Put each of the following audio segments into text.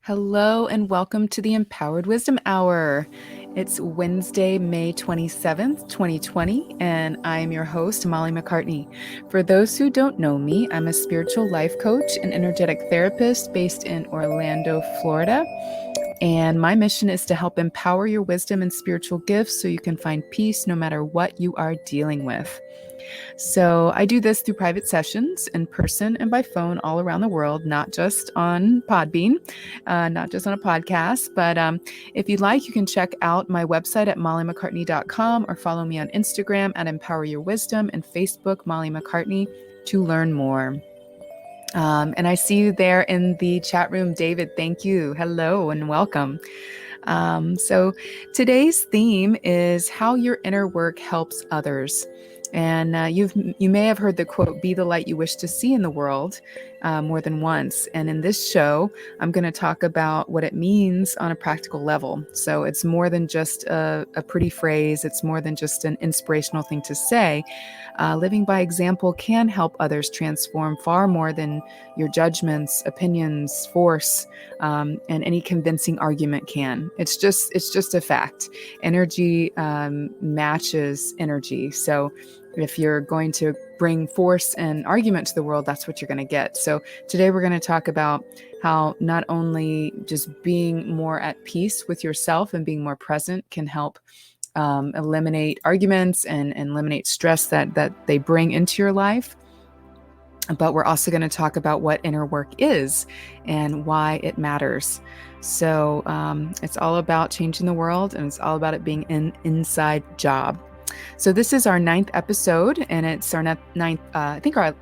Hello and welcome to the Empowered Wisdom Hour. It's Wednesday, May 27th, 2020, and I am your host, Molly McCartney. For those who don't know me, I'm a spiritual life coach and energetic therapist based in Orlando, Florida. And my mission is to help empower your wisdom and spiritual gifts so you can find peace no matter what you are dealing with. So I do this through private sessions in person and by phone all around the world, not just on Podbean, not just on a podcast. But if you'd like, you can check out my website at mollymccartney.com or follow me on Instagram at Empower Your Wisdom and Facebook, Molly McCartney, to learn more. And I see you there in the chat room, David. Thank you. Hello and welcome. So today's theme is how your inner work helps others. And you may have heard the quote, "Be the light you wish to see in the world," more than once. And in this show, I'm going to talk about what it means on a practical level. So it's more than just a pretty phrase. It's more than just an inspirational thing to say. Living by example can help others transform far more than your judgments, opinions, force, and any convincing argument can. It's just a fact. Energy matches energy. So if you're going to bring force and argument to the world, that's what you're going to get. So today we're going to talk about how not only just being more at peace with yourself and being more present can help eliminate arguments and eliminate stress that they bring into your life. But we're also going to talk about what inner work is and why it matters. So it's all about changing the world, and it's all about it being an inside job. So this is our 9th episode, and it's our our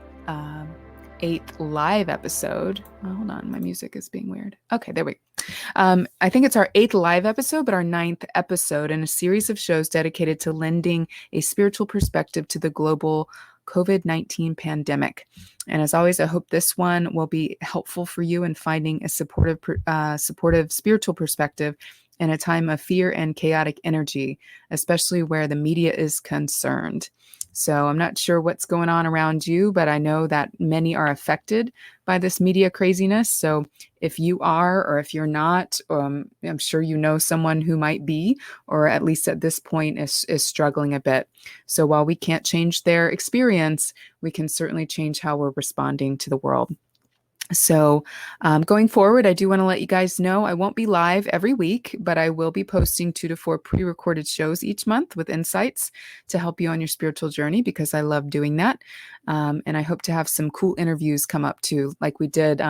8th live episode. Oh, hold on, my music is being weird. Okay, there we go. I think it's our 8th live episode, but our 9th episode in a series of shows dedicated to lending a spiritual perspective to the global COVID-19 pandemic. And as always, I hope this one will be helpful for you in finding a supportive spiritual perspective in a time of fear and chaotic energy, especially where the media is concerned. So I'm not sure what's going on around you, but I know that many are affected by this media craziness. So if you are, or if you're not, I'm sure you know someone who might be, or at least at this point is struggling a bit. So while we can't change their experience, we can certainly change how we're responding to the world. So going forward, I do want to let you guys know I won't be live every week, but I will be posting 2 to 4 pre-recorded shows each month with insights to help you on your spiritual journey, because I love doing that. And I hope to have some cool interviews come up too, like we did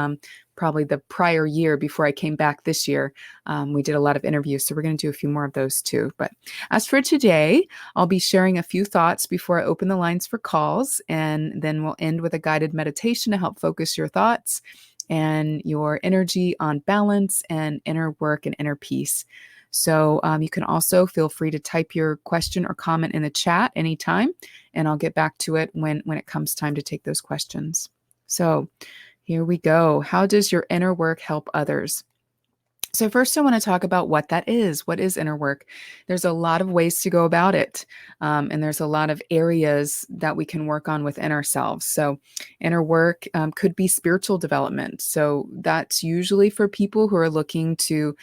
probably the prior year before I came back this year. We did a lot of interviews, so we're going to do a few more of those too. But as for today, I'll be sharing a few thoughts before I open the lines for calls, and then we'll end with a guided meditation to help focus your thoughts and your energy on balance and inner work and inner peace. So you can also feel free to type your question or comment in the chat anytime, and I'll get back to it when it comes time to take those questions. So here we go. How does your inner work help others? So first, I want to talk about what that is. What is inner work? There's a lot of ways to go about it. And there's a lot of areas that we can work on within ourselves. So inner work could be spiritual development. So that's usually for people who are looking to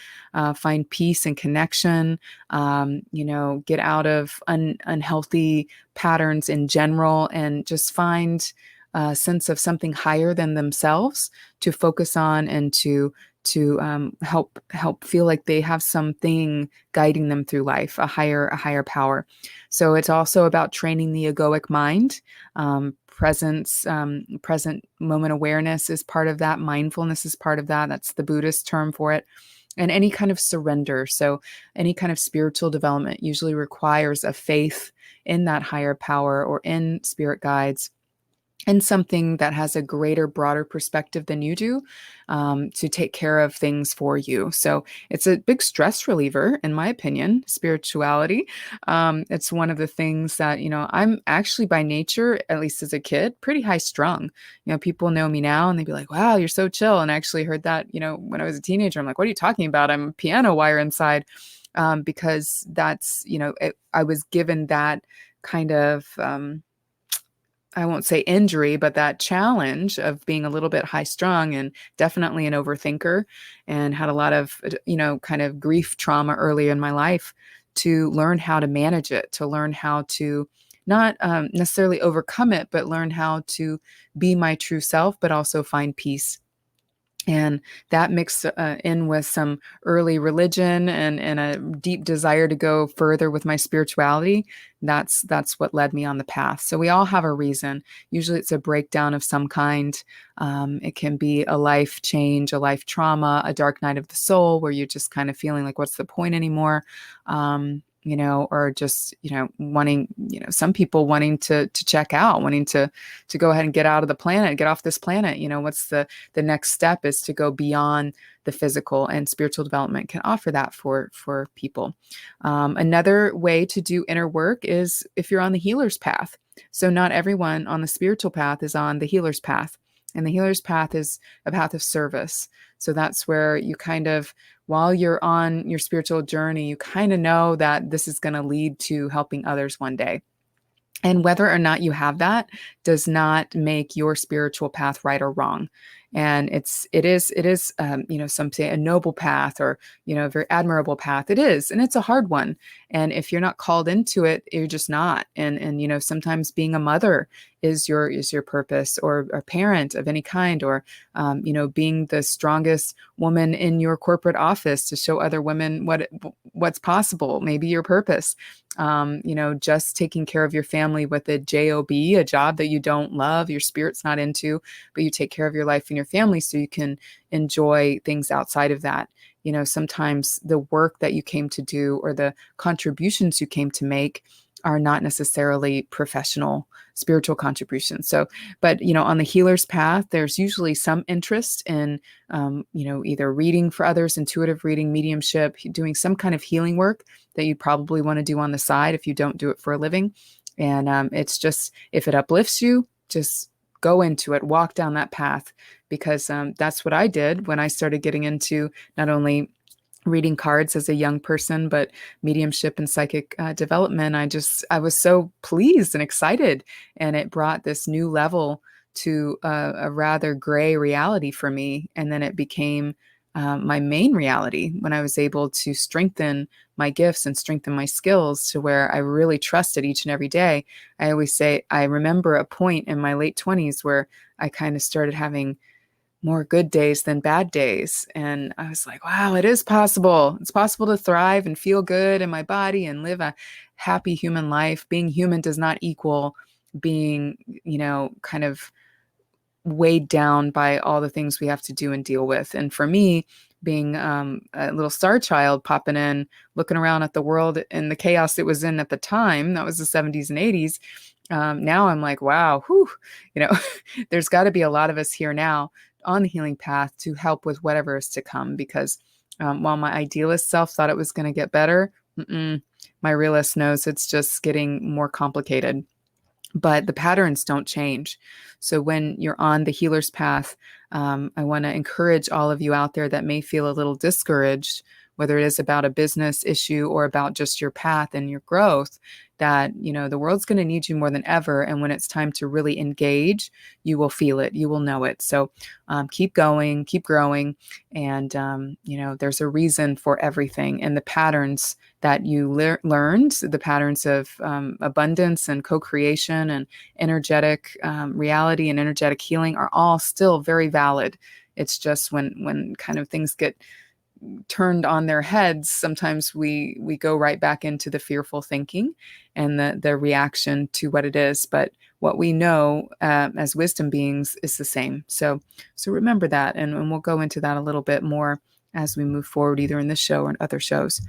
find peace and connection, get out of unhealthy patterns in general, and just find a sense of something higher than themselves to focus on, and to help feel like they have something guiding them through life, a higher power. So it's also about training the egoic mind. Presence, present moment awareness is part of that. Mindfulness is part of that. That's the Buddhist term for it. And any kind of surrender. So any kind of spiritual development usually requires a faith in that higher power or in spirit guides, and something that has a greater, broader perspective than you do, to take care of things for you. So it's a big stress reliever, in my opinion, spirituality. It's one of the things that, I'm actually by nature, at least as a kid, pretty high strung. People know me now and they'd be like, wow, you're so chill. And I actually heard that, when I was a teenager. I'm like, what are you talking about? I'm a piano wire inside, because that's, I was given that kind of, I won't say injury, but that challenge of being a little bit high strung and definitely an overthinker, and had a lot of, kind of grief trauma earlier in my life, to learn how to manage it, to learn how to not necessarily overcome it, but learn how to be my true self, but also find peace. And that mixed in with some early religion and a deep desire to go further with my spirituality. That's what led me on the path. So we all have a reason. Usually it's a breakdown of some kind. It can be a life change, a life trauma, a dark night of the soul, where you're just kind of feeling like, what's the point anymore? Or just, wanting, some people wanting to check out, wanting to go ahead and get out of the planet, get off this planet. What's the next step is to go beyond the physical, and spiritual development can offer that for people. Another way to do inner work is if you're on the healer's path. So not everyone on the spiritual path is on the healer's path. And the healer's path is a path of service. So that's where you kind of, while you're on your spiritual journey, you kind of know that this is going to lead to helping others one day. And whether or not you have that does not make your spiritual path right or wrong. And it is, some say a noble path, or, a very admirable path. It is, and it's a hard one. And if you're not called into it, you're just not. And sometimes being a mother is your purpose, or a parent of any kind, or, being the strongest woman in your corporate office to show other women what's possible, maybe your purpose. Just taking care of your family with a job, a job that you don't love, your spirit's not into, but you take care of your life and your family so you can enjoy things outside of that. Sometimes the work that you came to do, or the contributions you came to make, are not necessarily professional spiritual contributions. So, but, on the healer's path, there's usually some interest in, either reading for others, intuitive reading, mediumship, doing some kind of healing work that you probably want to do on the side if you don't do it for a living. And it's just, if it uplifts you, just go into it, walk down that path, because that's what I did when I started getting into not only reading cards as a young person, but mediumship and psychic development. I was so pleased and excited, and it brought this new level to a rather gray reality for me. And then it became my main reality when I was able to strengthen my gifts and strengthen my skills to where I really trusted each and every day. I always say, I remember a point in my late 20s where I kind of started having more good days than bad days. And I was like, wow, it is possible. It's possible to thrive and feel good in my body and live a happy human life. Being human does not equal being, kind of weighed down by all the things we have to do and deal with. And for me, being a little star child popping in, looking around at the world and the chaos it was in at the time, that was the 70s and 80s. Now I'm like, wow, whew, there's got to be a lot of us here now on the healing path to help with whatever is to come. Because while my idealist self thought it was going to get better, my realist knows it's just getting more complicated. But the patterns don't change. So when you're on the healer's path, I want to encourage all of you out there that may feel a little discouraged, whether it is about a business issue or about just your path and your growth, that, the world's going to need you more than ever. And when it's time to really engage, you will feel it, you will know it. So keep going, keep growing. And, there's a reason for everything. And the patterns that you learned, the patterns of abundance and co-creation and energetic reality and energetic healing, are all still very valid. It's just when kind of things get turned on their heads, sometimes we go right back into the fearful thinking and the reaction to what it is. But what we know as wisdom beings is the same. So remember that, and we'll go into that a little bit more as we move forward, either in this show or in other shows.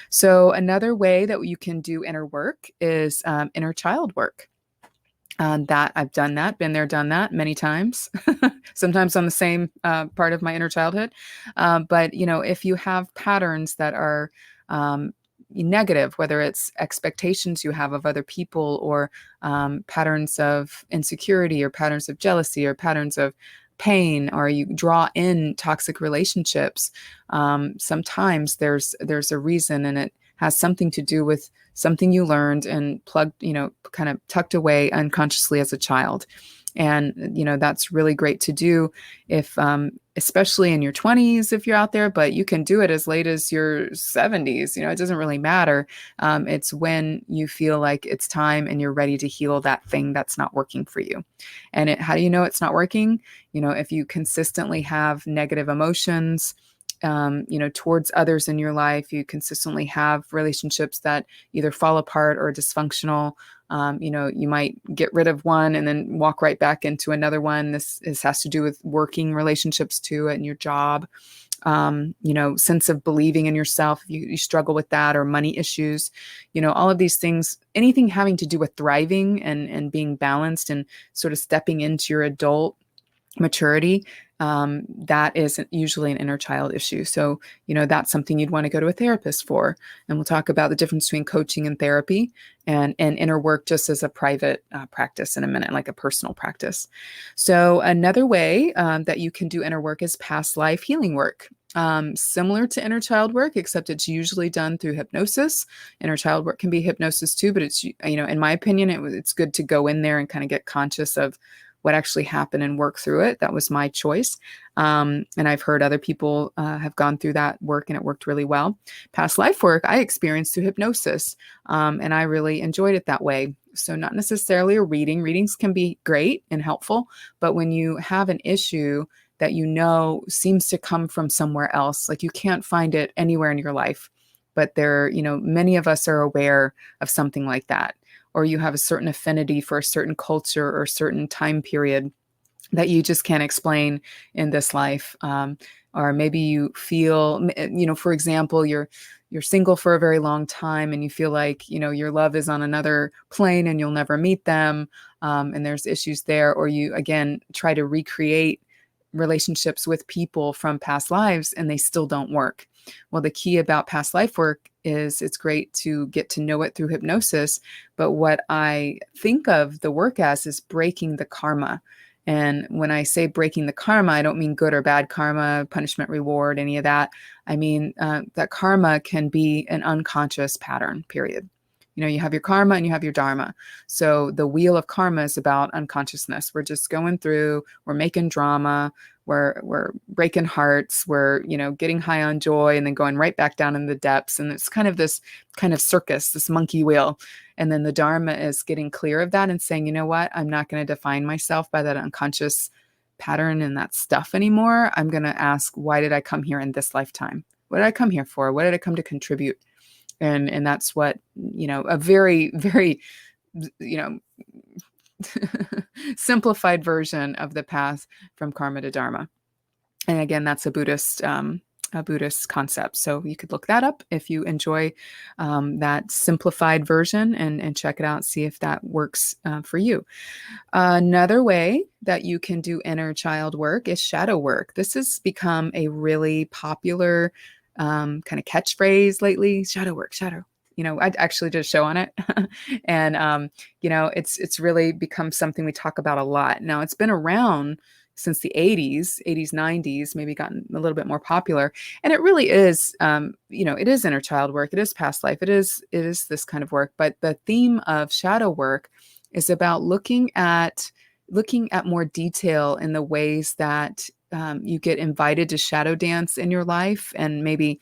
So another way that you can do inner work is inner child work. That I've done that, been there, done that many times, sometimes on the same part of my inner childhood. But, if you have patterns that are negative, whether it's expectations you have of other people, or patterns of insecurity, or patterns of jealousy, or patterns of pain, or you draw in toxic relationships, sometimes there's a reason, and it has something to do with something you learned and plugged, kind of tucked away unconsciously as a child. And, that's really great to do if, especially in your 20s, if you're out there, but you can do it as late as your 70s. It doesn't really matter. It's when you feel like it's time and you're ready to heal that thing that's not working for you. And how do you know it's not working? If you consistently have negative emotions, towards others in your life, you consistently have relationships that either fall apart or dysfunctional. You might get rid of one and then walk right back into another one. This has to do with working relationships too, and your job. Sense of believing in yourself. If you struggle with that, or money issues, all of these things, anything having to do with thriving and being balanced and sort of stepping into your adult maturity, that is usually an inner child issue. So, that's something you'd want to go to a therapist for. And we'll talk about the difference between coaching and therapy and inner work just as a private practice in a minute, like a personal practice. So another way that you can do inner work is past life healing work. Similar to inner child work, except it's usually done through hypnosis. Inner child work can be hypnosis too, but it's, in my opinion, it's good to go in there and kind of get conscious of what actually happened and work through it. That was my choice. And I've heard other people have gone through that work and it worked really well. Past life work, I experienced through hypnosis, and I really enjoyed it that way. So not necessarily a reading. Readings can be great and helpful, but when you have an issue that seems to come from somewhere else, like you can't find it anywhere in your life, but many of us are aware of something like that, or you have a certain affinity for a certain culture or a certain time period that you just can't explain in this life. Or maybe you feel, for example, you're single for a very long time and you feel like, your love is on another plane and you'll never meet them. And there's issues there. Or you, again, try to recreate relationships with people from past lives and they still don't work. Well, the key about past life work is it's great to get to know it through hypnosis. But what I think of the work as is breaking the karma. And when I say breaking the karma, I don't mean good or bad karma, punishment, reward, any of that. I mean that karma can be an unconscious pattern, period. You have your karma and you have your dharma. So the wheel of karma is about unconsciousness. We're just going through, we're making drama, we're breaking hearts, we're, getting high on joy and then going right back down in the depths. And it's kind of this kind of circus, this monkey wheel. And then the dharma is getting clear of that and saying, you know what, I'm not going to define myself by that unconscious pattern and that stuff anymore. I'm going to ask, why did I come here in this lifetime? What did I come here for? What did I come to contribute? And that's what, a very, very, simplified version of the path from karma to dharma. And again, that's a Buddhist concept. So you could look that up if you enjoy that simplified version and check it out, see if that works for you. Another way that you can do inner child work is shadow work. This has become a really popular kind of catchphrase lately. Shadow work, shadow. I actually did a show on it and, it's really become something we talk about a lot. Now it's been around since the 80s, 90s, maybe gotten a little bit more popular. And it really is, it is inner child work. It is past life. It is this kind of work. But the theme of shadow work is about looking at more detail in the ways that you get invited to shadow dance in your life. And maybe,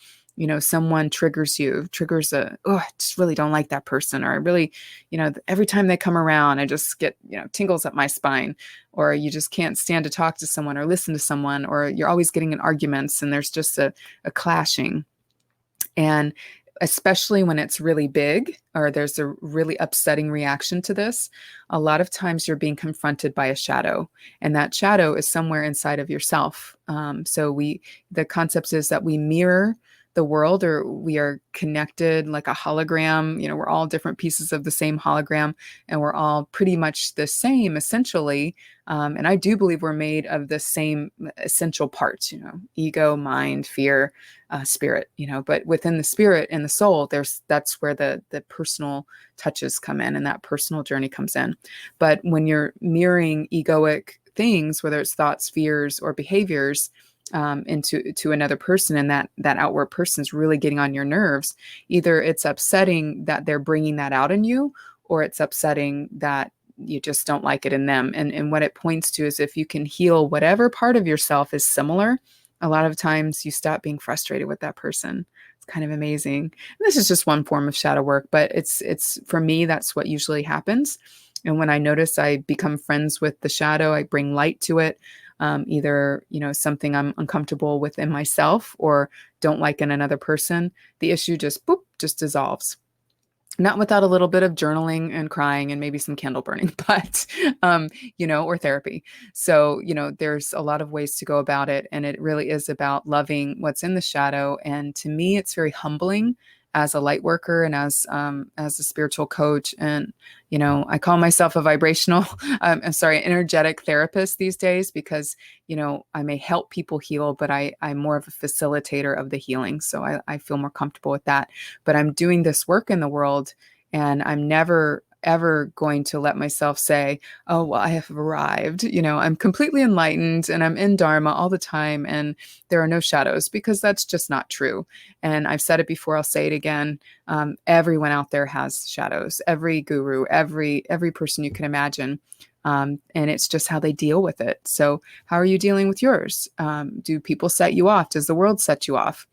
someone triggers I just really don't like that person. Or I really, every time they come around, I just get, tingles up my spine. Or you just can't stand to talk to someone or listen to someone, or you're always getting in arguments and there's just a clashing. And especially when it's really big or there's a really upsetting reaction to this, a lot of times you're being confronted by a shadow, and that shadow is somewhere inside of yourself. So the concept is that we mirror the world, or we are connected like a hologram. We're all different pieces of the same hologram, and we're all pretty much the same essentially. And I do believe we're made of the same essential parts, ego, mind, fear, spirit, but within the spirit and the soul, that's where the personal touches come in and that personal journey comes in. But when you're mirroring egoic things, whether it's thoughts, fears, or behaviors, into another person, and that outward person's really getting on your nerves, either it's upsetting that they're bringing that out in you, or it's upsetting that you just don't like it in them. And what it points to is if you can heal whatever part of yourself is similar, a lot of times you stop being frustrated with that person. It's kind of amazing. And this is just one form of shadow work, but it's for me, that's what usually happens. And when I notice I become friends with the shadow, I bring light to it. Either, something I'm uncomfortable with in myself or don't like in another person, the issue just dissolves. Not without a little bit of journaling and crying and maybe some candle burning, but, or therapy. So, there's a lot of ways to go about it. And it really is about loving what's in the shadow. And to me, it's very humbling as a light worker and as a spiritual coach. And, I call myself a vibrational, energetic therapist these days because, I may help people heal, but I'm more of a facilitator of the healing. So I feel more comfortable with that. But I'm doing this work in the world, and I'm never ever going to let myself say, oh, well, I have arrived. I'm completely enlightened and I'm in Dharma all the time and there are no shadows, because that's just not true. And I've said it before, I'll say it again. Everyone out there has shadows, every guru, every person you can imagine. And it's just how they deal with it. So how are you dealing with yours? Do people set you off? Does the world set you off?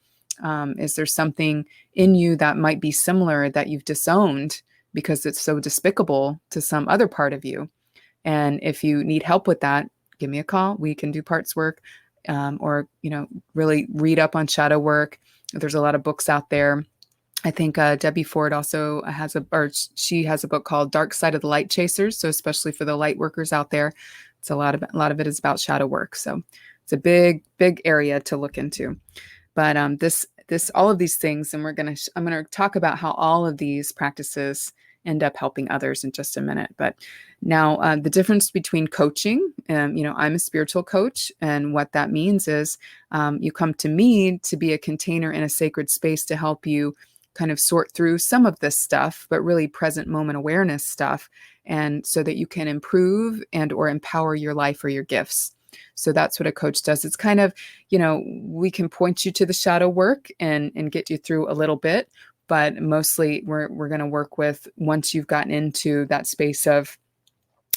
Is there something in you that might be similar that you've disowned because it's so despicable to some other part of you? And if you need help with that, give me a call. We can do parts work, or, really read up on shadow work. There's a lot of books out there. I think Debbie Ford also she has a book called Dark Side of the Light Chasers. So especially for the light workers out there, it's a lot of it is about shadow work. So it's a big, big area to look into. But all of these things, and I'm gonna talk about how all of these practices end up helping others in just a minute. But now the difference between coaching, I'm a spiritual coach, and what that means is you come to me to be a container in a sacred space to help you kind of sort through some of this stuff, but really present moment awareness stuff, and so that you can improve and or empower your life or your gifts. So that's what a coach does. It's kind of, we can point you to the shadow work and get you through a little bit, but mostly we're going to work with, once you've gotten into that space of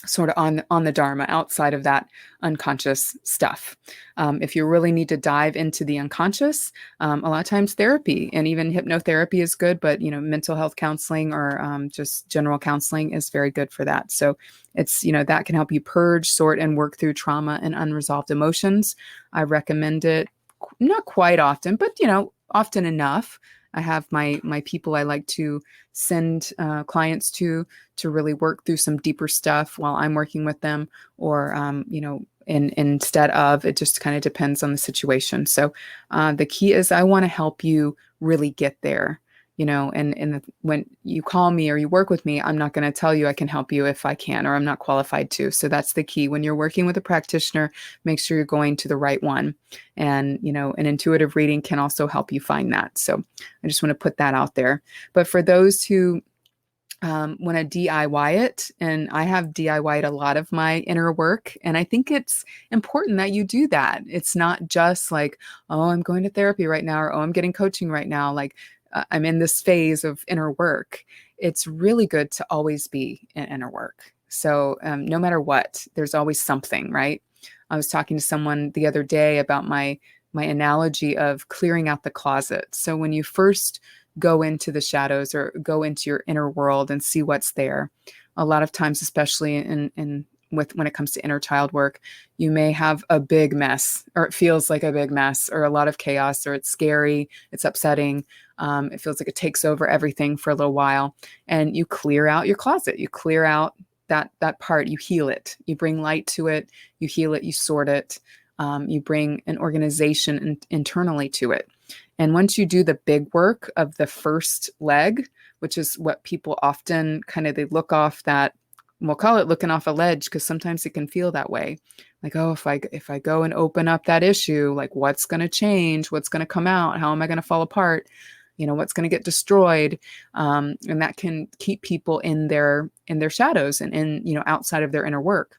sort of on the Dharma, outside of that unconscious stuff. If you really need to dive into the unconscious, a lot of times therapy and even hypnotherapy is good, but mental health counseling or just general counseling is very good for that. So it's, that can help you purge, sort, and work through trauma and unresolved emotions. I recommend it not quite often, but often enough. I have my people I like to send clients to really work through some deeper stuff while I'm working with them, or instead of, it just kind of depends on the situation. So the key is I want to help you really get there. When you call me or you work with me, I'm not going to tell you I can help you if I can, or I'm not qualified to. So that's the key. When you're working with a practitioner, make sure you're going to the right one. And, an intuitive reading can also help you find that. So I just want to put that out there. But for those who want to DIY it, and I have DIY'd a lot of my inner work, and I think it's important that you do that. It's not just like, oh, I'm going to therapy right now, or oh, I'm getting coaching right now. Like, I'm in this phase of inner work. It's really good to always be in inner work. So no matter what, there's always something, right? I was talking to someone the other day about my analogy of clearing out the closet. So when you first go into the shadows or go into your inner world and see what's there, a lot of times, especially when it comes to inner child work, you may have a big mess, or it feels like a big mess, or a lot of chaos, or it's scary, it's upsetting. It feels like it takes over everything for a little while, and you clear out your closet. You clear out that part. You heal it. You bring light to it. You heal it. You sort it. You bring an organization internally to it. And once you do the big work of the first leg, which is what people often they look off that, we'll call it looking off a ledge, because sometimes it can feel that way. Like, oh, if I go and open up that issue, like what's going to change? What's going to come out? How am I going to fall apart? What's going to get destroyed? And that can keep people in their shadows and outside of their inner work.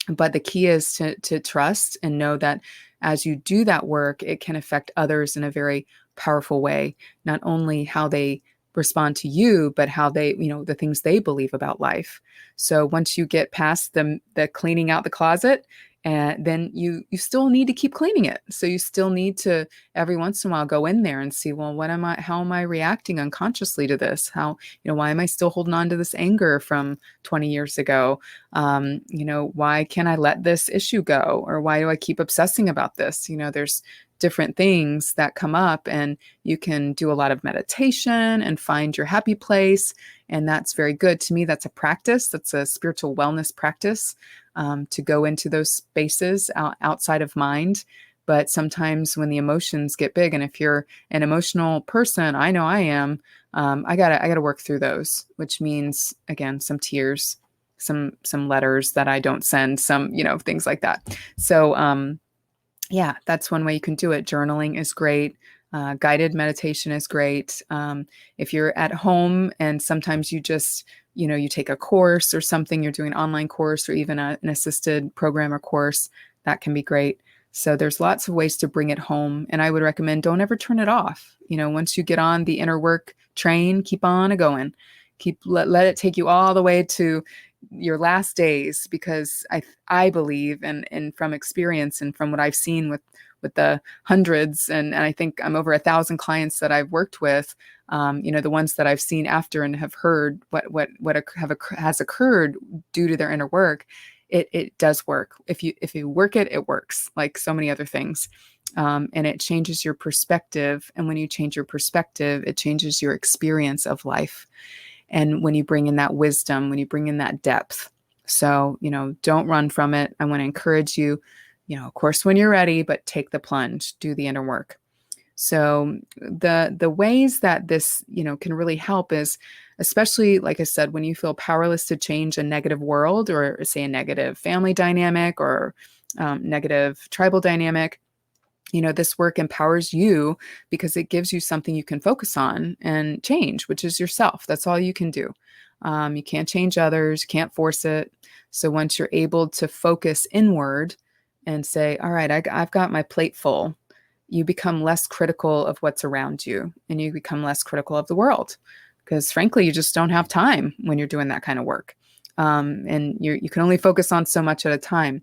But the key is to trust and know that as you do that work, it can affect others in a very powerful way, not only how they respond to you, but how they, the things they believe about life. So once you get past the cleaning out the closet, and then you still need to keep cleaning it. So you still need to every once in a while go in there and see, well, how am I reacting unconsciously to this? Why am I still holding on to this anger from 20 years ago? Why can't I let this issue go? Or why do I keep obsessing about this? There's different things that come up, and you can do a lot of meditation and find your happy place. And that's very good. To me, that's a practice. That's a spiritual wellness practice, to go into those spaces outside of mind. But sometimes when the emotions get big, and if you're an emotional person, I know I am, I gotta work through those, which means, again, some tears, some letters that I don't send, some, things like that. So yeah, that's one way you can do it. Journaling is great. Guided meditation is great. If you're at home and sometimes you just, you take a course or something, you're doing an online course or even an assisted program or course, that can be great. So there's lots of ways to bring it home. And I would recommend don't ever turn it off. Once you get on the inner work train, keep on going. Let it take you all the way to your last days, because I believe, and from experience and from what I've seen with the hundreds, and I think I'm over 1,000 clients that I've worked with, the ones that I've seen after and have heard what has occurred due to their inner work, it does work. If you work it, it works, like so many other things. And it changes your perspective. And when you change your perspective, it changes your experience of life. And when you bring in that wisdom, when you bring in that depth. So, don't run from it. I want to encourage you, of course, when you're ready, but take the plunge, do the inner work. So the ways that this, can really help is, especially, like I said, when you feel powerless to change a negative world, or say a negative family dynamic, or negative tribal dynamic, this work empowers you because it gives you something you can focus on and change, which is yourself. That's all you can do. You can't change others, can't force it. So once you're able to focus inward and say, all right, I've got my plate full, you become less critical of what's around you, and you become less critical of the world, because frankly, you just don't have time when you're doing that kind of work. And you can only focus on so much at a time.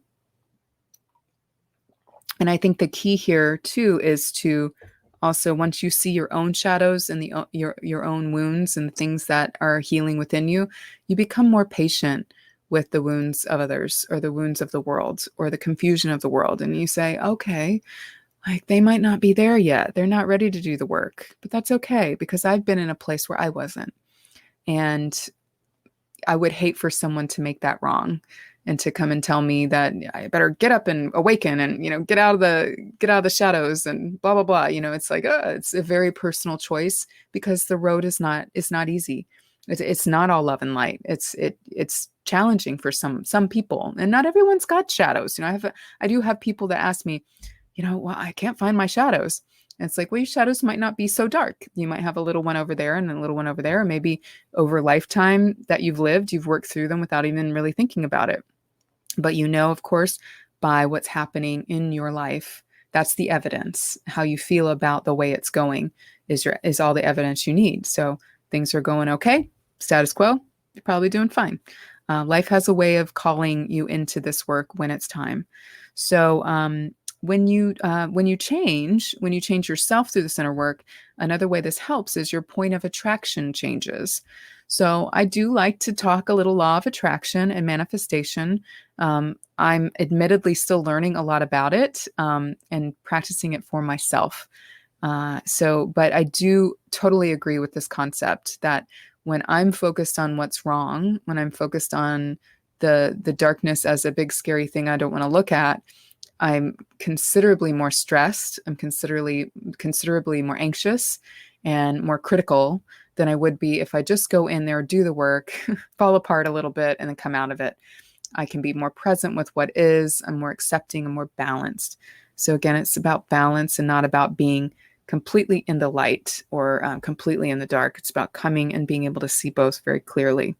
And I think the key here too is to also, once you see your own shadows and your own wounds and the things that are healing within you, you become more patient with the wounds of others, or the wounds of the world, or the confusion of the world. And you say, okay, like they might not be there yet. They're not ready to do the work, but that's okay, because I've been in a place where I wasn't. And I would hate for someone to make that wrong, and to come and tell me that I better get up and awaken and, get out of the shadows and blah, blah, blah. It's like, it's a very personal choice, because the road is not easy. It's not all love and light. It's challenging for some people, and not everyone's got shadows. I do have people that ask me, well, I can't find my shadows. And it's like, well, your shadows might not be so dark. You might have a little one over there and a little one over there. Or maybe over a lifetime that you've lived, you've worked through them without even really thinking about it. But of course, by what's happening in your life, that's the evidence. How you feel about the way it's going is all the evidence you need. So things are going okay, status quo, you're probably doing fine. Life has a way of calling you into this work when it's time. So when you change yourself through this inner work, another way this helps is your point of attraction changes. So I do like to talk a little law of attraction and manifestation. I'm admittedly still learning a lot about it, and practicing it for myself. But I do totally agree with this concept that when I'm focused on what's wrong, when I'm focused on the darkness as a big scary thing I don't want to look at, I'm considerably more stressed. I'm considerably more anxious and more critical than I would be if I just go in there, do the work, fall apart a little bit, and then come out of it. I can be more present with what is. I'm more accepting and more balanced. So again, it's about balance and not about being completely in the light or completely in the dark. It's about coming and being able to see both very clearly.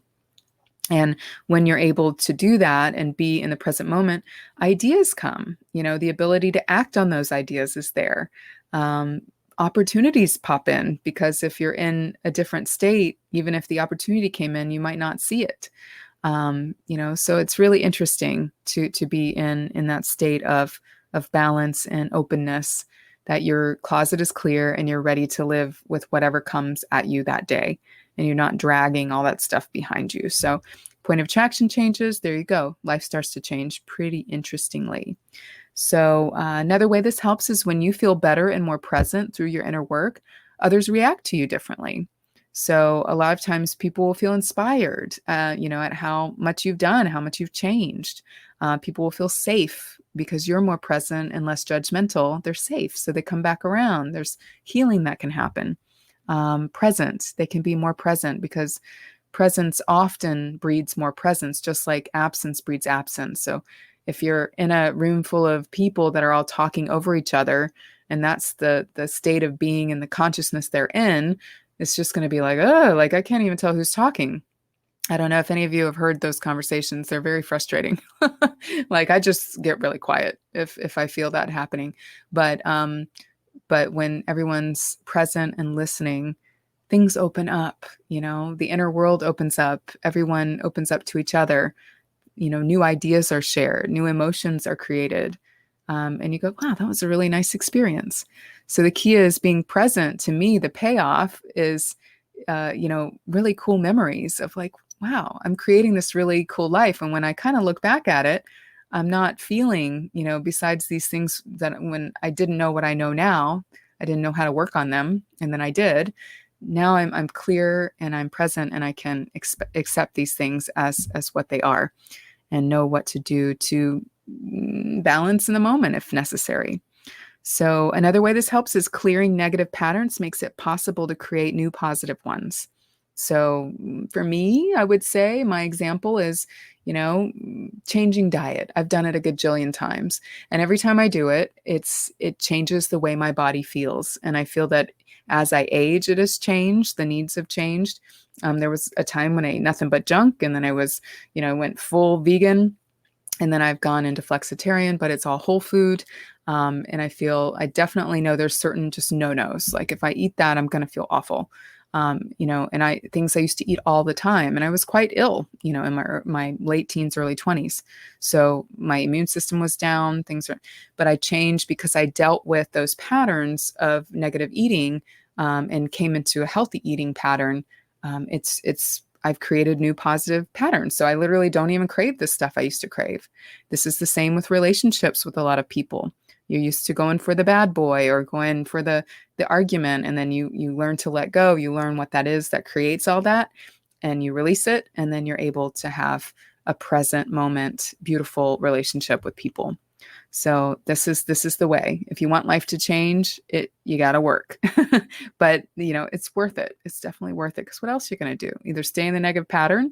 And when you're able to do that and be in the present moment, ideas come. The ability to act on those ideas is there. Um, Opportunities pop in because if you're in a different state, even if the opportunity came in, you might not see it. So it's really interesting to be in that state of balance and openness, that your closet is clear and you're ready to live with whatever comes at you that day, and you're not dragging all that stuff behind you. So point of attraction changes. There you go. Life starts to change pretty interestingly. So, another way this helps is when you feel better and more present through your inner work, others react to you differently. So, a lot of times people will feel inspired, at how much you've done, how much you've changed. People will feel safe because you're more present and less judgmental. They're safe, so they come back around. There's healing that can happen. Present, they can be more present because presence often breeds more presence, just like absence breeds absence. So if you're in a room full of people that are all talking over each other, and that's the state of being and the consciousness they're in, it's just going to be like, oh, like I can't even tell who's talking. I don't know if any of you have heard those conversations. They're very frustrating. Like I just get really quiet if I feel that happening. But when everyone's present and listening, things open up, the inner world opens up, everyone opens up to each other, new ideas are shared, new emotions are created. And you go, wow, that was a really nice experience. So the key is being present. To me, the payoff is, really cool memories of like, wow, I'm creating this really cool life. And when I kind of look back at it, I'm not feeling, besides these things that when I didn't know what I know now, I didn't know how to work on them. And then I did. Now I'm clear and I'm present and I can accept these things as what they are and know what to do to balance in the moment if necessary. So another way this helps is clearing negative patterns makes it possible to create new positive ones. So for me, I would say my example is, changing diet. I've done it a gajillion times. And every time I do it, it changes the way my body feels. And I feel that as I age, it has changed. The needs have changed. There was a time when I ate nothing but junk, and then I was, went full vegan. And then I've gone into flexitarian, but it's all whole food. And I definitely know there's certain just no-nos. Like if I eat that, I'm going to feel awful. And things I used to eat all the time. And I was quite ill, in my late teens, early 20s. So my immune system was down, but I changed because I dealt with those patterns of negative eating, and came into a healthy eating pattern. I've created new positive patterns. So I literally don't even crave this stuff I used to crave. This is the same with relationships with a lot of people. You're used to going for the bad boy or going for the argument, and then you learn to let go. You learn what that is that creates all that, and you release it, and then you're able to have a present moment, beautiful relationship with people. So this is the way. If you want life to change, you got to work. But it's worth it. It's definitely worth it, because what else are you going to do? Either stay in the negative pattern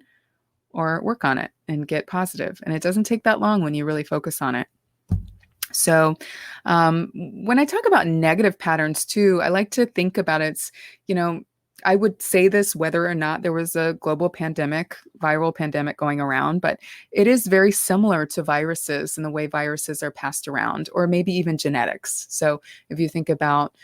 or work on it and get positive. And it doesn't take that long when you really focus on it. So when I talk about negative patterns too, I like to think about it's, I would say this whether or not there was a global pandemic, viral pandemic going around, but it is very similar to viruses and the way viruses are passed around, or maybe even genetics. So if you think about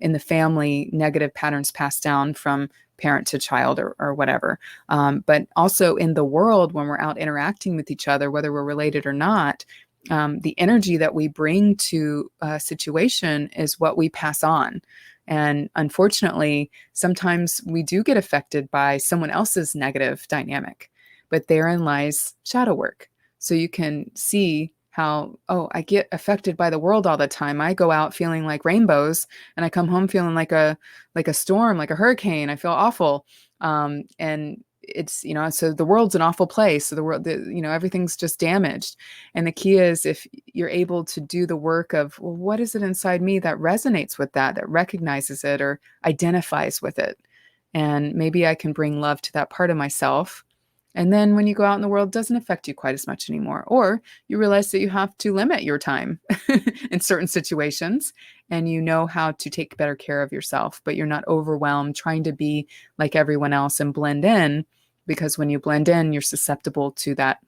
in the family, negative patterns passed down from parent to child or whatever. But also in the world, when we're out interacting with each other, whether we're related or not, the energy that we bring to a situation is what we pass on. And unfortunately, sometimes we do get affected by someone else's negative dynamic, but therein lies shadow work. So you can see how, oh, I get affected by the world all the time. I go out feeling like rainbows and I come home feeling like a storm, like a hurricane. I feel awful. And it's, so the world's an awful place. So the world, everything's just damaged. And the key is if you're able to do the work of, well, what is it inside me that resonates with that recognizes it or identifies with it? And maybe I can bring love to that part of myself. And then when you go out in the world, it doesn't affect you quite as much anymore. Or you realize that you have to limit your time in certain situations, and you know how to take better care of yourself, but you're not overwhelmed trying to be like everyone else and blend in. because when you blend in, you're susceptible to that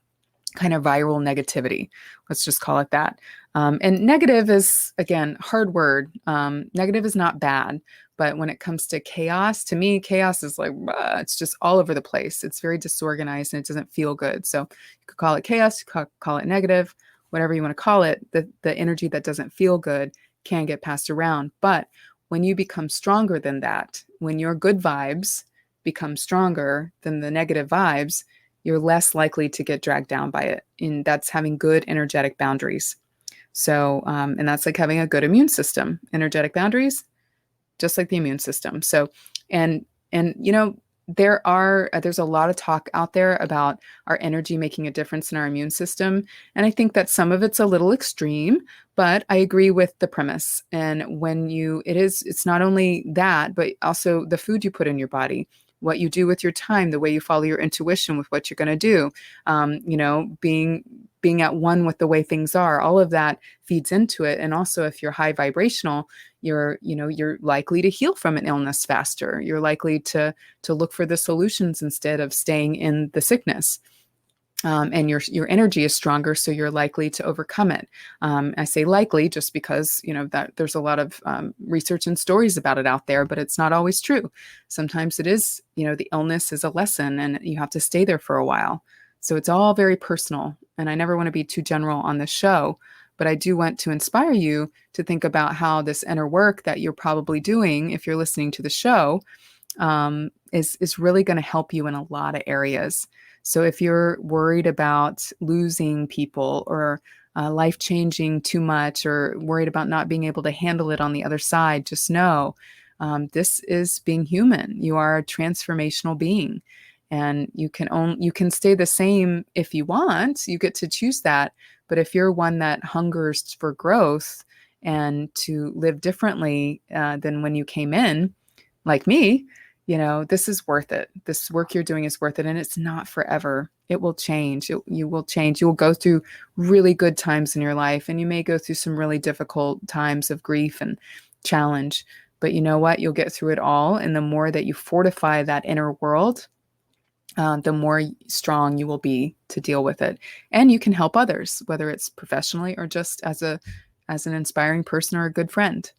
kind of viral negativity. Let's just call it that. And negative is, again, hard word. Negative is not bad, but when it comes to chaos, to me, chaos is like, it's just all over the place. It's very disorganized and it doesn't feel good. So you could call it chaos, you could call it negative, whatever you want to call it. The energy that doesn't feel good can get passed around. But when you become stronger than that, when your good vibes become stronger than the negative vibes, you're less likely to get dragged down by it. And that's having good energetic boundaries. So, and that's like having a good immune system. Energetic boundaries, just like the immune system. So, and you know, there's a lot of talk out there about our energy making a difference in our immune system, and I think that some of it's a little extreme, but I agree with the premise. And when it's not only that, but also the food you put in your body, what you do with your time, the way you follow your intuition with what you're going to do, being at one with the way things are, all of that feeds into it. And also, if you're high vibrational, you're likely to heal from an illness faster. You're likely to look for the solutions instead of staying in the sickness. And your energy is stronger, so you're likely to overcome it. I say likely just because that there's a lot of research and stories about it out there, but it's not always true. Sometimes it is, the illness is a lesson, and you have to stay there for a while. So it's all very personal, and I never want to be too general on this show, but I do want to inspire you to think about how this inner work that you're probably doing, if you're listening to the show, is really going to help you in a lot of areas. So if you're worried about losing people or life changing too much, or worried about not being able to handle it on the other side, just know this is being human. You are a transformational being, and you can stay the same if you want. You get to choose that. But if you're one that hungers for growth and to live differently than when you came in, like me, this is worth it. This work you're doing is worth it. And it's not forever. It will change. You will change. You will go through really good times in your life, and you may go through some really difficult times of grief and challenge. But you know what? You'll get through it all. And the more that you fortify that inner world, the more strong you will be to deal with it. And you can help others, whether it's professionally or just as an inspiring person or a good friend.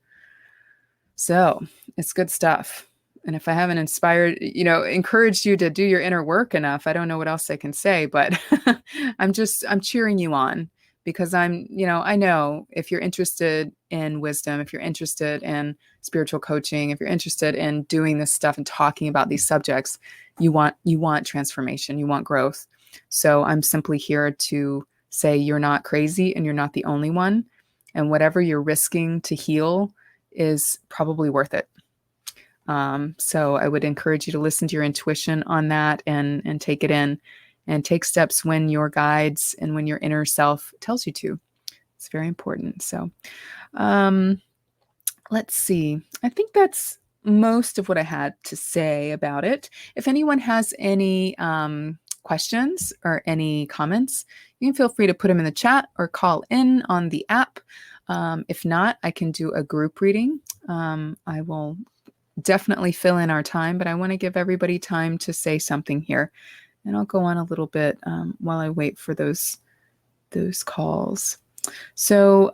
So it's good stuff. And if I haven't encouraged you to do your inner work enough, I don't know what else I can say, but I'm cheering you on, because I know if you're interested in wisdom, if you're interested in spiritual coaching, if you're interested in doing this stuff and talking about these subjects, you want transformation, you want growth. So I'm simply here to say you're not crazy and you're not the only one. And whatever you're risking to heal is probably worth it. So I would encourage you to listen to your intuition on that and take it in, and take steps when your guides and when your inner self tells you to. It's very important. So let's see. I think that's most of what I had to say about it. If anyone has any questions or any comments, you can feel free to put them in the chat or call in on the app. If not, I can do a group reading. I will definitely fill in our time, but I want to give everybody time to say something here. And I'll go on a little bit while I wait for those calls. So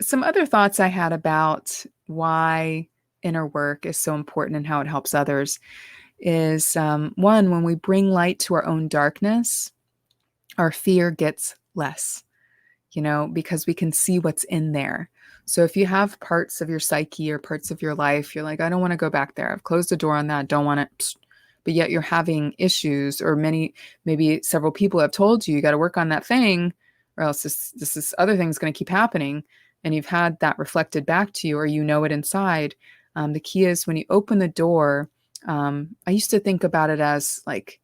some other thoughts I had about why inner work is so important and how it helps others is, one, when we bring light to our own darkness, our fear gets less, because we can see what's in there. So if you have parts of your psyche or parts of your life, you're like, I don't want to go back there. I've closed the door on that. Don't want it. But yet you're having issues, or maybe several people have told you got to work on that thing, or else this other thing's going to keep happening. And you've had that reflected back to you, or it inside. The key is when you open the door. I used to think about it as like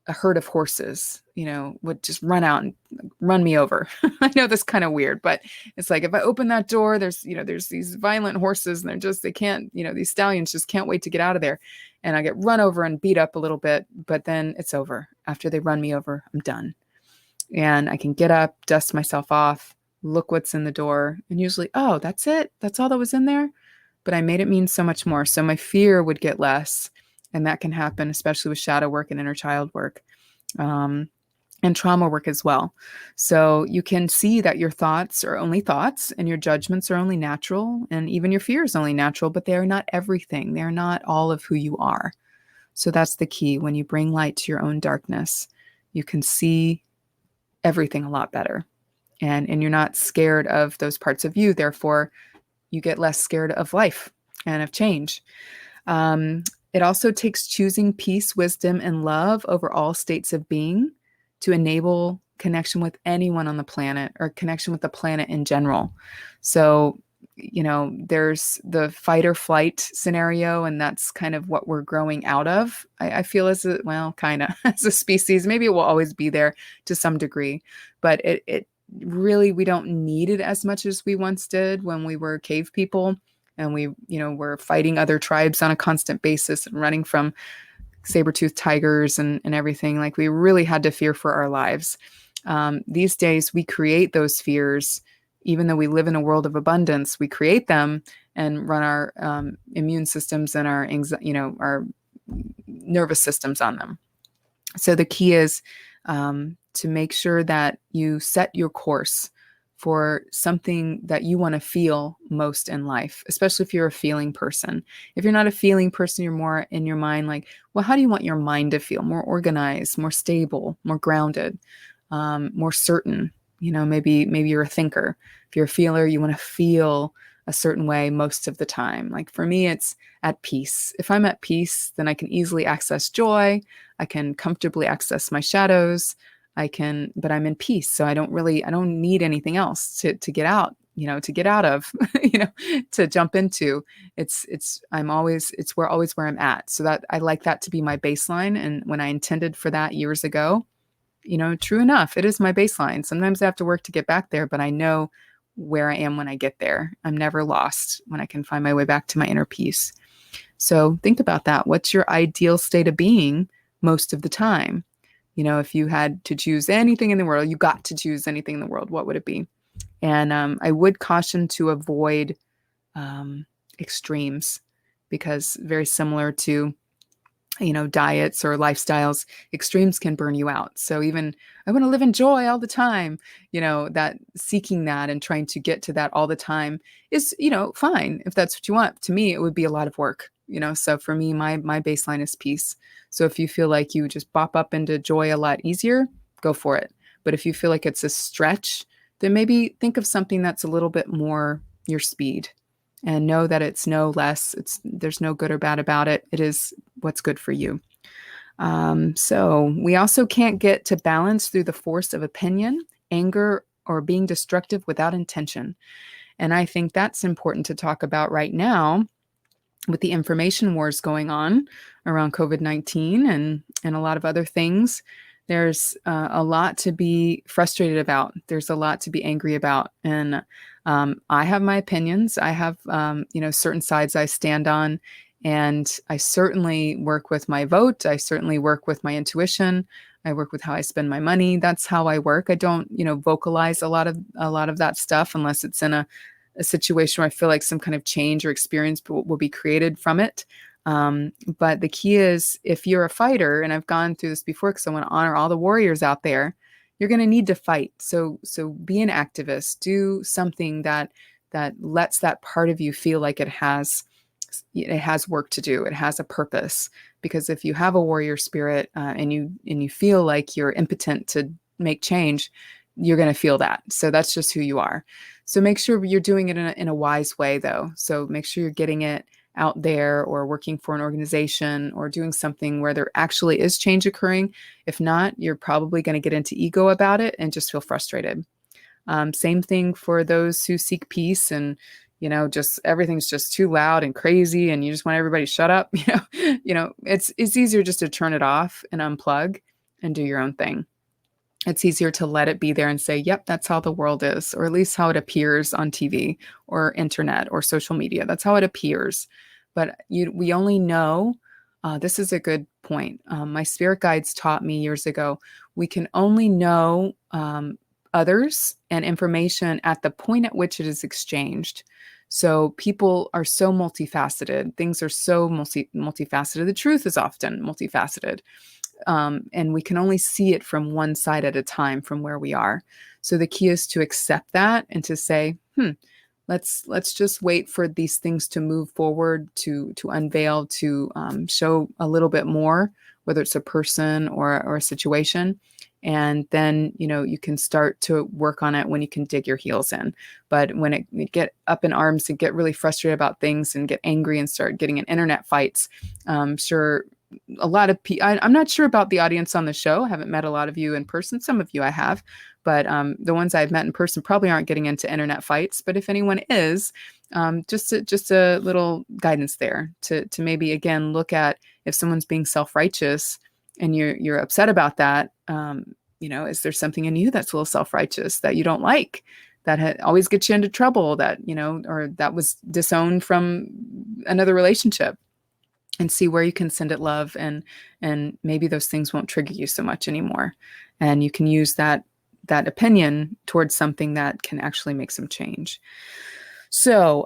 a herd of horses, would just run out and run me over. I know that's kind of weird, but it's like, if I open that door, there's these violent horses, and they can't, these stallions just can't wait to get out of there. And I get run over and beat up a little bit, but then it's over. After they run me over, I'm done. And I can get up, dust myself off, look what's in the door. And usually, oh, that's it. That's all that was in there. But I made it mean so much more. So my fear would get less. And that can happen, especially with shadow work and inner child work. And trauma work as well. So you can see that your thoughts are only thoughts and your judgments are only natural and even your fear is only natural, but they are not everything. They're not all of who you are. So that's the key. When you bring light to your own darkness, you can see everything a lot better. And you're not scared of those parts of you. Therefore, you get less scared of life and of change. Um, it also takes choosing peace, wisdom, and love over all states of being to enable connection with anyone on the planet or connection with the planet in general. So, there's the fight or flight scenario, and that's kind of what we're growing out of. I feel kind of as a species, maybe it will always be there to some degree, but it really, we don't need it as much as we once did when we were cave people and we, were fighting other tribes on a constant basis and running from saber-toothed tigers and everything. Like we really had to fear for our lives. These days, we create those fears, even though we live in a world of abundance. We create them and run our immune systems and our our nervous systems on them. So the key is to make sure that you set your course for something that you want to feel most in life, especially if you're a feeling person. If you're not a feeling person, you're more in your mind like, well, how do you want your mind to feel? More organized, more stable, more grounded, more certain. Maybe you're a thinker. If you're a feeler, you want to feel a certain way most of the time. Like for me, it's at peace. If I'm at peace, then I can easily access joy. I can comfortably access my shadows. But I'm in peace. So I don't need anything else to get out, to get out of, to jump into. It's where I'm at. So that I like that to be my baseline. And when I intended for that years ago, true enough, it is my baseline. Sometimes I have to work to get back there, but I know where I am when I get there. I'm never lost when I can find my way back to my inner peace. So think about that. What's your ideal state of being most of the time? If you had to choose anything in the world, you got to choose anything in the world, what would it be? And I would caution to avoid extremes because very similar to, diets or lifestyles, extremes can burn you out. So even I want to live in joy all the time, that seeking that and trying to get to that all the time is, fine if that's what you want. To me, it would be a lot of work, so for me, my baseline is peace. So if you feel like you just bop up into joy a lot easier, go for it. But if you feel like it's a stretch, then maybe think of something that's a little bit more your speed and know that it's no less. There's no good or bad about it. It is what's good for you. So we also can't get to balance through the force of opinion, anger, or being destructive without intention. And I think that's important to talk about right now with the information wars going on around COVID-19 and a lot of other things. There's a lot to be frustrated about. There's a lot to be angry about. And I have my opinions. I have, certain sides I stand on. And I certainly work with my vote. I certainly work with my intuition. I work with how I spend my money. That's how I work. I don't, vocalize a lot of that stuff unless it's in a situation where I feel like some kind of change or experience will be created from it. But the key is if you're a fighter, and I've gone through this before because I want to honor all the warriors out there, you're going to need to fight. So be an activist, do something that lets that part of you feel like it has work to do. It has a purpose, because if you have a warrior spirit and you feel like you're impotent to make change, you're going to feel that. So that's just who you are. So make sure you're doing it in a wise way, though. So make sure you're getting it out there or working for an organization or doing something where there actually is change occurring. If not, you're probably going to get into ego about it and just feel frustrated. Same thing for those who seek peace and, just everything's just too loud and crazy and you just want everybody to shut up. It's easier just to turn it off and unplug and do your own thing. It's easier to let it be there and say, yep, that's how the world is, or at least how it appears on TV or internet or social media. That's how it appears. But we only know, this is a good point. My spirit guides taught me years ago, we can only know others and information at the point at which it is exchanged. So people are so multifaceted. Things are so multifaceted. The truth is often multifaceted. And we can only see it from one side at a time from where we are. So the key is to accept that and to say, let's just wait for these things to move forward, to unveil, to show a little bit more, whether it's a person or a situation. And then, you can start to work on it when you can dig your heels in. But when you get up in arms and get really frustrated about things and get angry and start getting in internet fights, sure, a lot of people, I'm not sure about the audience on the show. I haven't met a lot of you in person. Some of you I have, but the ones I've met in person probably aren't getting into internet fights. But if anyone is, just a little guidance there to maybe again look at if someone's being self-righteous and you're upset about that. Is there something in you that's a little self-righteous that you don't like, that always gets you into trouble, that or that was disowned from another relationship? And see where you can send it love, and maybe those things won't trigger you so much anymore, and you can use that opinion towards something that can actually make some change. So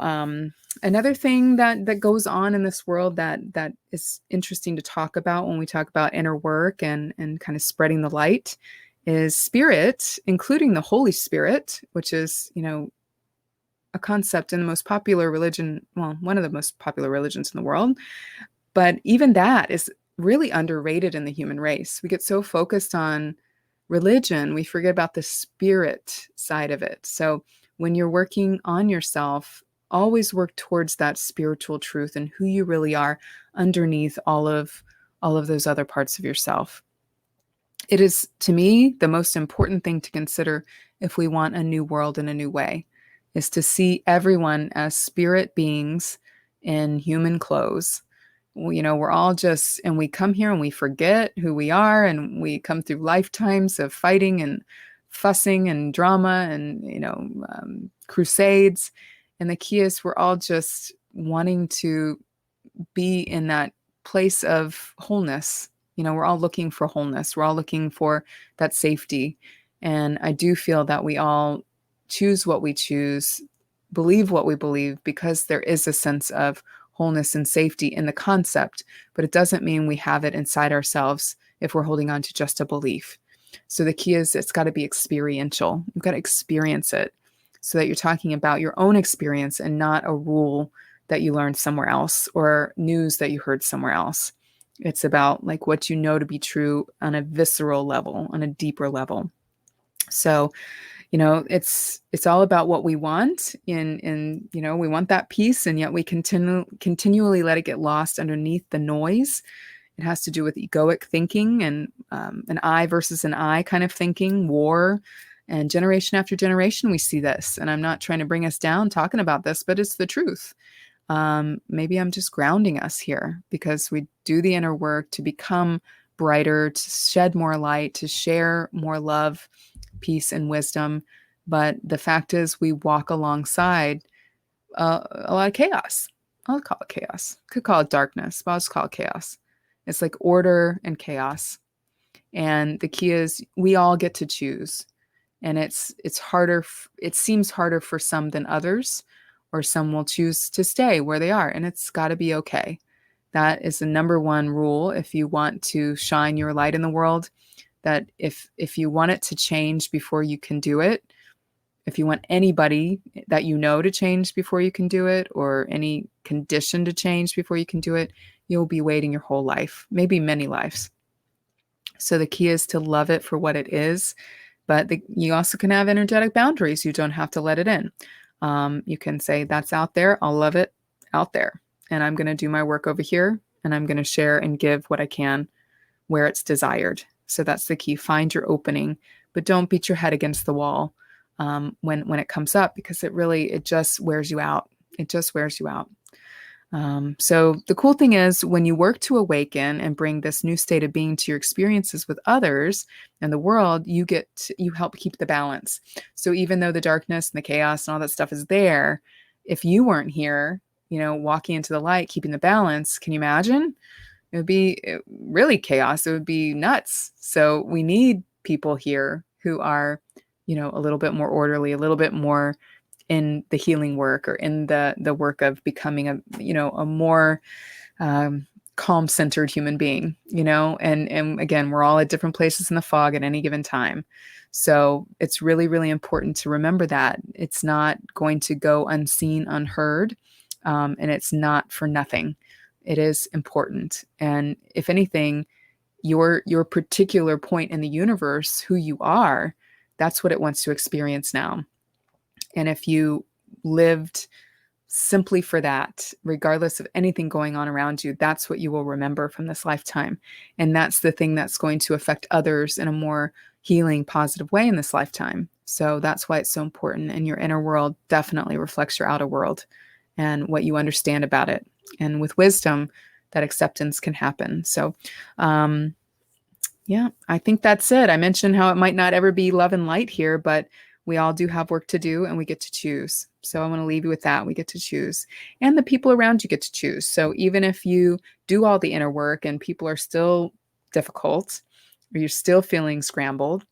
another thing that goes on in this world that is interesting to talk about when we talk about inner work and kind of spreading the light is spirit, including the Holy Spirit, which is a concept in the most popular religion, well, one of the most popular religions in the world. But even that is really underrated in the human race. We get so focused on religion, we forget about the spirit side of it. So when you're working on yourself, always work towards that spiritual truth and who you really are underneath all of those other parts of yourself. It is, to me, the most important thing to consider if we want a new world in a new way, is to see everyone as spirit beings in human clothes. We're all just, and we come here and we forget who we are, and we come through lifetimes of fighting and fussing and drama and, crusades. And the key is we're all just wanting to be in that place of wholeness. We're all looking for wholeness. We're all looking for that safety. And I do feel that we all choose what we choose, believe what we believe, because there is a sense of wholeness and safety in the concept, but it doesn't mean we have it inside ourselves if we're holding on to just a belief. So the key is it's got to be experiential. You've got to experience it so that you're talking about your own experience and not a rule that you learned somewhere else or news that you heard somewhere else. It's about like what you know to be true on a visceral level, on a deeper level. So it's all about what we want, and we want that peace, and yet we continually let it get lost underneath the noise. It has to do with egoic thinking and an I versus an I kind of thinking, war, and generation after generation we see this. And I'm not trying to bring us down talking about this, but it's the truth. Maybe I'm just grounding us here because we do the inner work to become brighter, to shed more light, to share more love, peace, and wisdom. But the fact is, we walk alongside a lot of chaos. I'll call it chaos. Could call it darkness, but I'll just call it chaos. It's like order and chaos. And the key is we all get to choose. And it's harder. It seems harder for some than others, or some will choose to stay where they are. And it's got to be okay. That is the number one rule if you want to shine your light in the world. That if you want it to change before you can do it, if you want anybody that to change before you can do it, or any condition to change before you can do it, you'll be waiting your whole life, maybe many lives. So the key is to love it for what it is, but you also can have energetic boundaries. You don't have to let it in. You can say, that's out there. I'll love it out there. And I'm going to do my work over here, and I'm going to share and give what I can where it's desired. So that's the key. Find your opening, but don't beat your head against the wall when it comes up, because it just wears you out. It just wears you out. So the cool thing is when you work to awaken and bring this new state of being to your experiences with others and the world, you help keep the balance. So even though the darkness and the chaos and all that stuff is there, if you weren't here, walking into the light, keeping the balance, can you imagine? It would be really chaos. It would be nuts. So we need people here who are, a little bit more orderly, a little bit more in the healing work or in the work of becoming a more calm centered human being, and again, we're all at different places in the fog at any given time. So it's really, really important to remember that it's not going to go unseen, unheard, and it's not for nothing. It is important. And if anything, your particular point in the universe, who you are, that's what it wants to experience now. And if you lived simply for that, regardless of anything going on around you, that's what you will remember from this lifetime. And that's the thing that's going to affect others in a more healing, positive way in this lifetime. So that's why it's so important. And your inner world definitely reflects your outer world and what you understand about it. And with wisdom, that acceptance can happen. So, yeah, I think that's it. I mentioned how it might not ever be love and light here, but we all do have work to do and we get to choose. So I want to leave you with that. We get to choose. And the people around you get to choose. So even if you do all the inner work and people are still difficult or you're still feeling scrambled,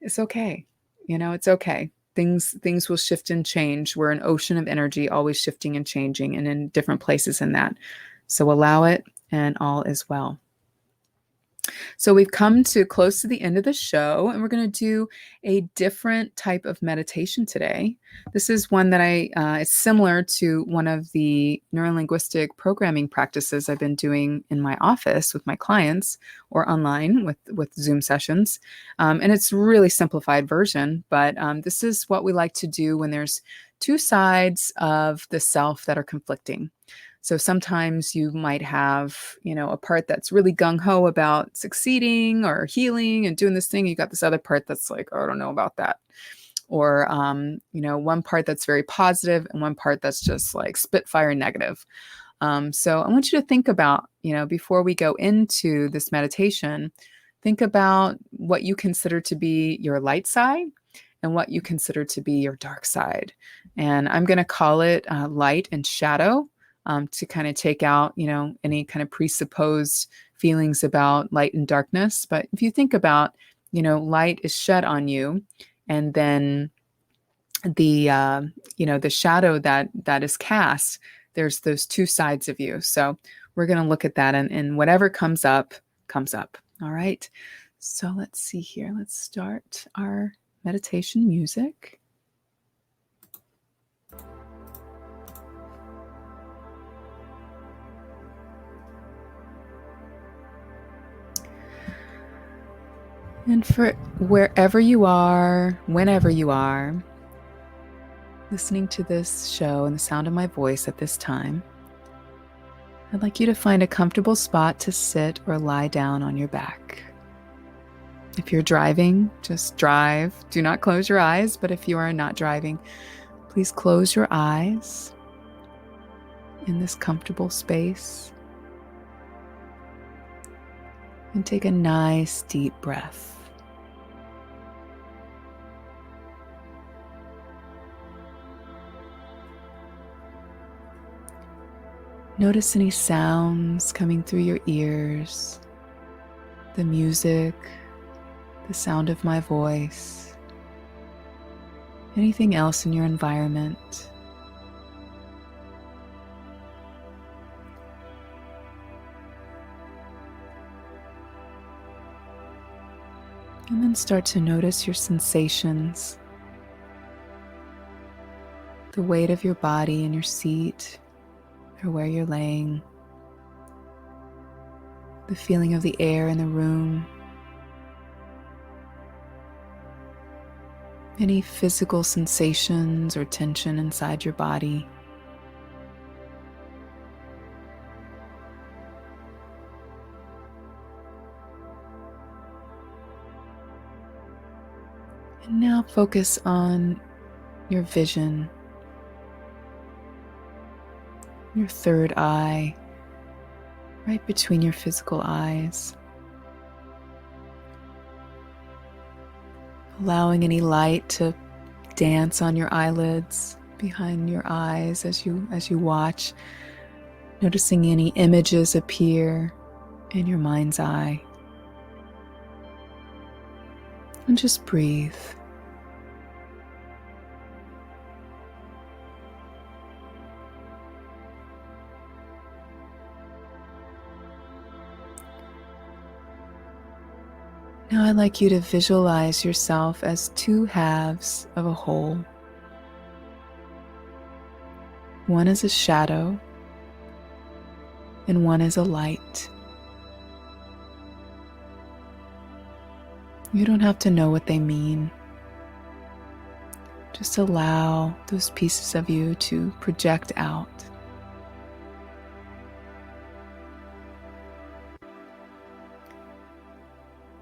it's okay. It's okay. Things will shift and change. We're an ocean of energy, always shifting and changing and in different places in that. So allow it and all is well. So we've come to close to the end of the show, and we're going to do a different type of meditation today. This is one that it's similar to one of the neurolinguistic programming practices I've been doing in my office with my clients or online with Zoom sessions. And it's a really simplified version, but this is what we like to do when there's two sides of the self that are conflicting. So sometimes you might have, a part that's really gung-ho about succeeding or healing and doing this thing. You got this other part that's like, oh, I don't know about that. Or, one part that's very positive and one part that's just like spitfire negative. So I want you to think about, before we go into this meditation, think about what you consider to be your light side and what you consider to be your dark side. And I'm going to call it light and shadow. To kind of take out, any kind of presupposed feelings about light and darkness. But if you think about, light is shed on you, and then the shadow that is cast, there's those two sides of you. So we're going to look at that, and whatever comes up, comes up. All right. So let's see here. Let's start our meditation music. And for wherever you are, whenever you are, listening to this show and the sound of my voice at this time, I'd like you to find a comfortable spot to sit or lie down on your back. If you're driving, just drive. Do not close your eyes, but if you are not driving, please close your eyes in this comfortable space and take a nice deep breath. Notice any sounds coming through your ears, the music, the sound of my voice, anything else in your environment. And then start to notice your sensations, the weight of your body in your seat, or where you're laying, the feeling of the air in the room, any physical sensations or tension inside your body. And now focus on your vision, your third eye, right between your physical eyes. Allowing any light to dance on your eyelids, behind your eyes as you watch, noticing any images appear in your mind's eye. And just breathe. Now I'd like you to visualize yourself as two halves of a whole. One is a shadow and one is a light. You don't have to know what they mean. Just allow those pieces of you to project out.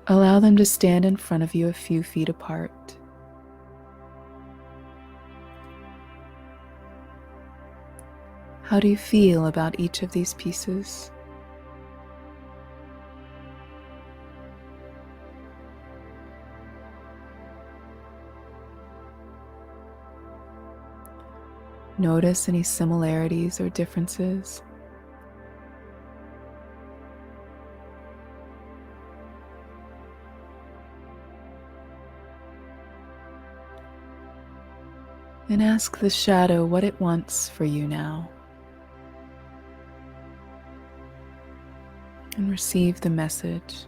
Allow them to stand in front of you a few feet apart. How do you feel about each of these pieces? Notice any similarities or differences. And ask the shadow what it wants for you now. And receive the message.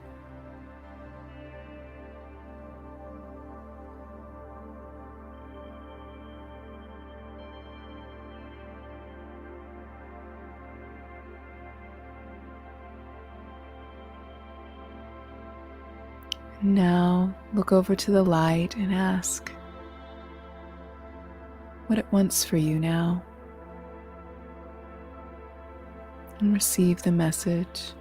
Now look over to the light and ask what it wants for you now. And receive the message.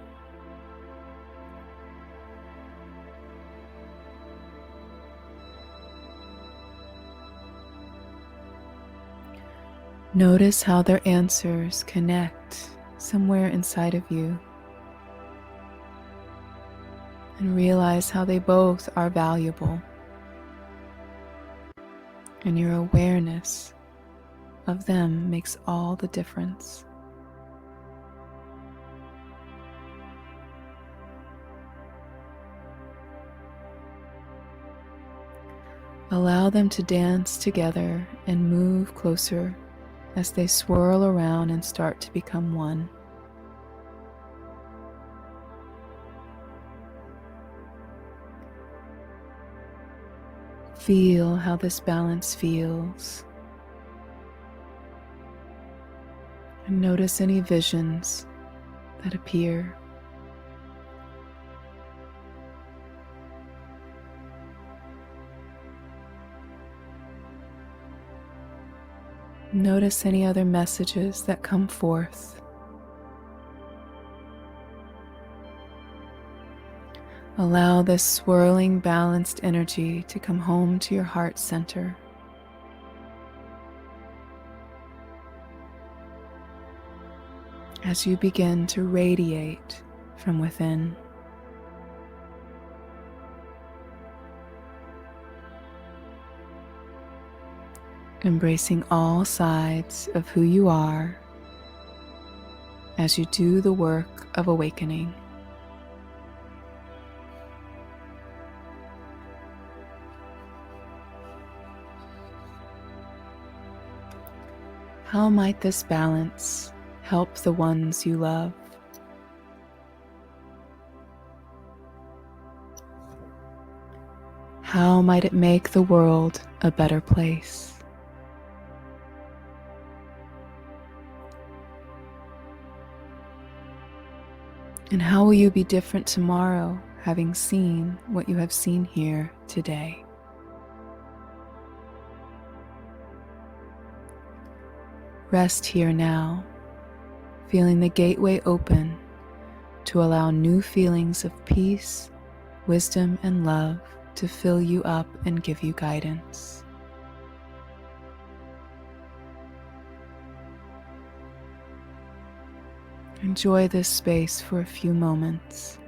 Notice how their answers connect somewhere inside of you. And realize how they both are valuable. And your awareness of them makes all the difference. Allow them to dance together and move closer as they swirl around and start to become one. Feel how this balance feels. And notice any visions that appear. Notice any other messages that come forth. Allow this swirling, balanced energy to come home to your heart center. As you begin to radiate from within. Embracing all sides of who you are as you do the work of awakening. How might this balance help the ones you love? How might it make the world a better place? And how will you be different tomorrow, having seen what you have seen here today? Rest here now, feeling the gateway open to allow new feelings of peace, wisdom, and love to fill you up and give you guidance. Enjoy this space for a few moments,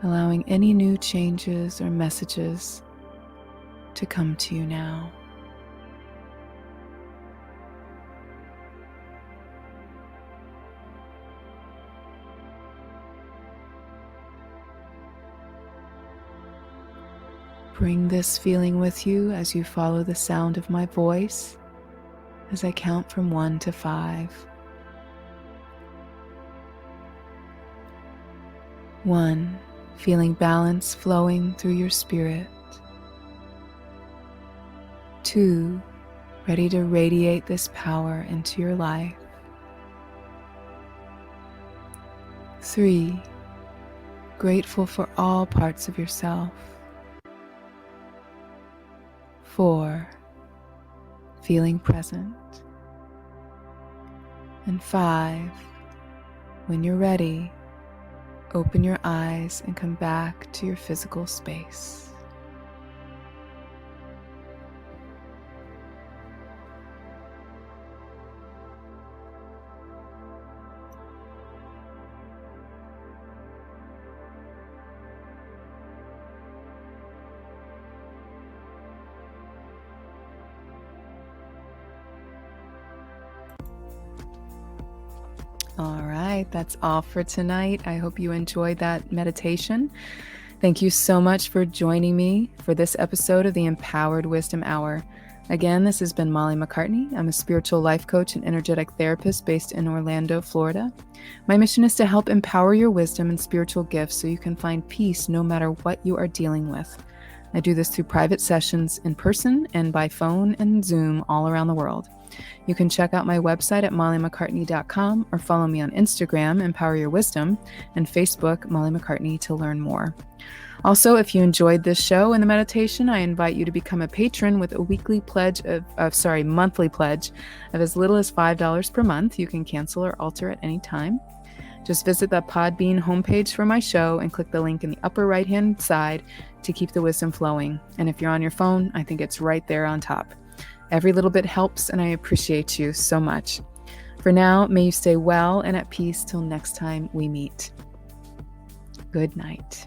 allowing any new changes or messages to come to you now. Bring this feeling with you as you follow the sound of my voice as I count from 1 to 5. 1. feeling balance flowing through your spirit. 2, ready to radiate this power into your life. 3, grateful for all parts of yourself. 4, feeling present. And 5, when you're ready, open your eyes and come back to your physical space. All right, that's all for tonight. I hope you enjoyed that meditation. Thank you so much for joining me for this episode of the Empowered Wisdom Hour. Again, this has been Molly McCartney. I'm a spiritual life coach and energetic therapist based in Orlando, Florida. My mission is to help empower your wisdom and spiritual gifts so you can find peace no matter what you are dealing with. I do this through private sessions in person and by phone and Zoom all around the world. You can check out my website at mollymccartney.com or follow me on Instagram, Empower Your Wisdom, and Facebook, Molly McCartney, to learn more. Also, if you enjoyed this show and the meditation, I invite you to become a patron with a monthly pledge of as little as $5 per month. You can cancel or alter at any time. Just visit the Podbean homepage for my show and click the link in the upper right-hand side to keep the wisdom flowing. And if you're on your phone, I think it's right there on top. Every little bit helps, and I appreciate you so much. For now, may you stay well and at peace till next time we meet. Good night.